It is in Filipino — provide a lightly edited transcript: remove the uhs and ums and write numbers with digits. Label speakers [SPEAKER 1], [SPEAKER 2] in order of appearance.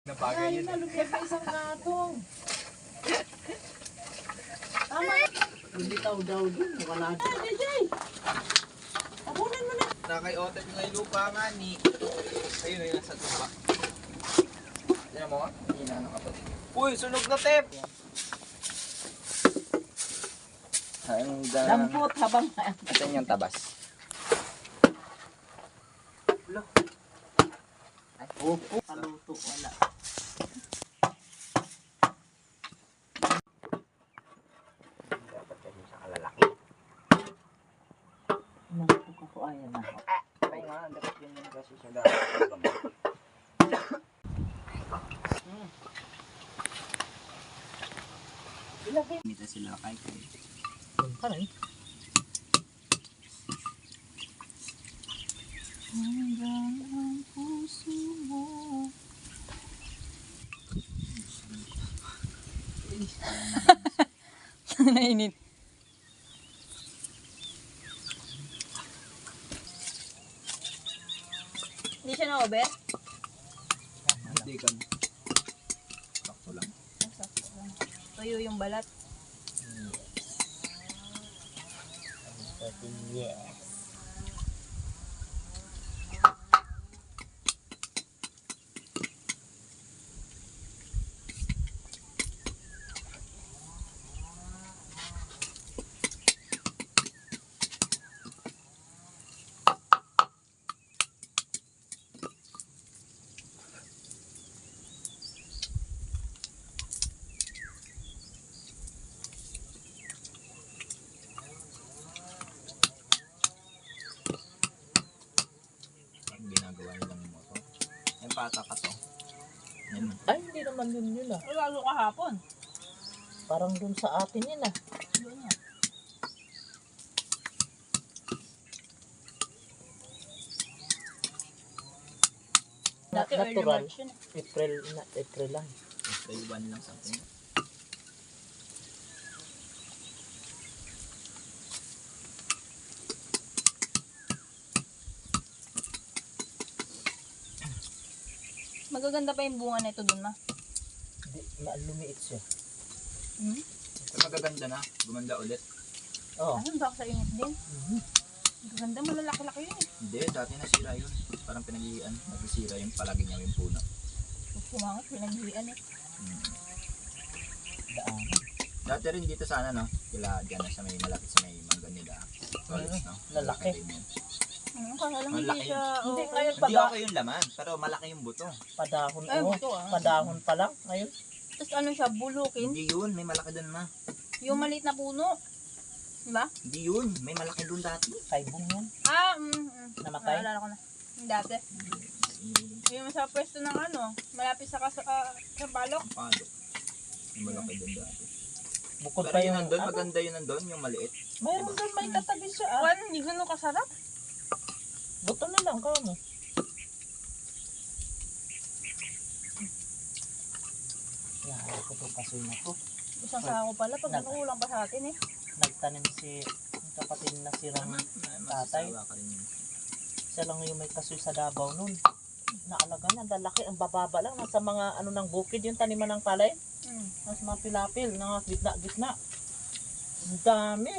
[SPEAKER 1] Napagay yun.
[SPEAKER 2] Nalugyan pa isang katong. Tama. Bumitaw daw dun. Wala dun. Ay, Jay! Abunan mo na.
[SPEAKER 1] Nakay otet na yung lupa nga ni. Ayun, ayun, nasa tuba. Tignan mo, hindi na nakapag. Uy, sunog na, Tep!
[SPEAKER 2] Dampot habang...
[SPEAKER 1] Asan yung tabas? Ulo. Ay,
[SPEAKER 2] Opo. Kaluto, wala.
[SPEAKER 1] dapat kasi sa kalalaki.
[SPEAKER 2] Nakukuha ko ayan na.
[SPEAKER 1] Oo nga, dapat yun yun kasi siya dapat.
[SPEAKER 2] Ilagay.
[SPEAKER 1] Mita sila kay kay.
[SPEAKER 2] Kanan. Hanggang ang puso mo. Nainit.
[SPEAKER 3] Hindi siya na-over?
[SPEAKER 1] Hindi ka. Sakto lang.
[SPEAKER 3] Tuyo yung balat.
[SPEAKER 2] Yes.
[SPEAKER 1] Ang ginagawa nilang moto. Yung pata ka to. Yan.
[SPEAKER 2] Ay, hindi naman dun yun ah.
[SPEAKER 3] Lalo kahapon.
[SPEAKER 2] Parang dun sa atin yun ah.
[SPEAKER 3] Doon yan. Dati early
[SPEAKER 2] Natural.
[SPEAKER 3] March yun.
[SPEAKER 2] April lang.
[SPEAKER 1] April 1 lang something.
[SPEAKER 3] Magaganda pa yung bunga na ito dun, ma.
[SPEAKER 2] Hindi, lumiit siya.
[SPEAKER 3] Hmm?
[SPEAKER 1] So, magaganda na. Gumanda ulit.
[SPEAKER 2] Oo.
[SPEAKER 3] Ano ba sa init din? Magaganda, malalaki-laki yun eh.
[SPEAKER 1] Hindi, dati nasira yun. Parang pinaglian. Nagsisira yung palagi niya yung puno.
[SPEAKER 3] Pumangat, pinaglian eh.
[SPEAKER 2] Daan.
[SPEAKER 1] Dati rin dito sana, no? Kila dyan na sa may malapit sa may mangga nila. College, no?
[SPEAKER 2] Lalaki.
[SPEAKER 1] Malaki din yun.
[SPEAKER 3] Ano, kaya lang
[SPEAKER 1] Ang
[SPEAKER 3] hindi
[SPEAKER 1] laki.
[SPEAKER 3] siya...
[SPEAKER 2] Hindi,
[SPEAKER 3] okay.
[SPEAKER 2] ngayon
[SPEAKER 1] Hindi okay yung laman, pero malaki yung buto.
[SPEAKER 2] Padahon.
[SPEAKER 3] Ay,
[SPEAKER 2] Oh,
[SPEAKER 3] buto, ah.
[SPEAKER 2] padahon pa lang. Ngayon.
[SPEAKER 3] Tapos ano siya, bulukin.
[SPEAKER 1] Hindi yun, may malaki dun, ma.
[SPEAKER 3] Yung maliit na puno. Diba?
[SPEAKER 1] Hindi yun, may malaki dun dati.
[SPEAKER 2] Kaibong yan.
[SPEAKER 3] Ah,
[SPEAKER 2] Namatay?
[SPEAKER 3] Naalala ko na. Yung dati. Yung sa pwesto ng ano, malapit sa balok.
[SPEAKER 1] Palok. May malaki dun dati.
[SPEAKER 2] Bukod
[SPEAKER 1] Pero
[SPEAKER 2] pa
[SPEAKER 1] yun
[SPEAKER 2] yung
[SPEAKER 1] nandun,
[SPEAKER 2] ano,
[SPEAKER 1] maganda yun nandun, yung maliit.
[SPEAKER 2] mayroon doon may katabi siya ah.
[SPEAKER 3] Well, hindi ganun kasarap.
[SPEAKER 2] Buto na lang ka mo. Yan, ako to kasoy na to.
[SPEAKER 3] Isang sako pala, pag nakulang pa sa atin eh.
[SPEAKER 2] Nagtanim si ang kapatid na sirang tatay.
[SPEAKER 1] Masasawa ka rin yun.
[SPEAKER 2] Siya lang yung may kasoy sa Davao nun. Naalaga niya, lalaki, ang bababa lang. Nasa mga ano ng bukid yung taniman ng palay. Nasa mga pilapil, mga gitna-gitna. Ang dami.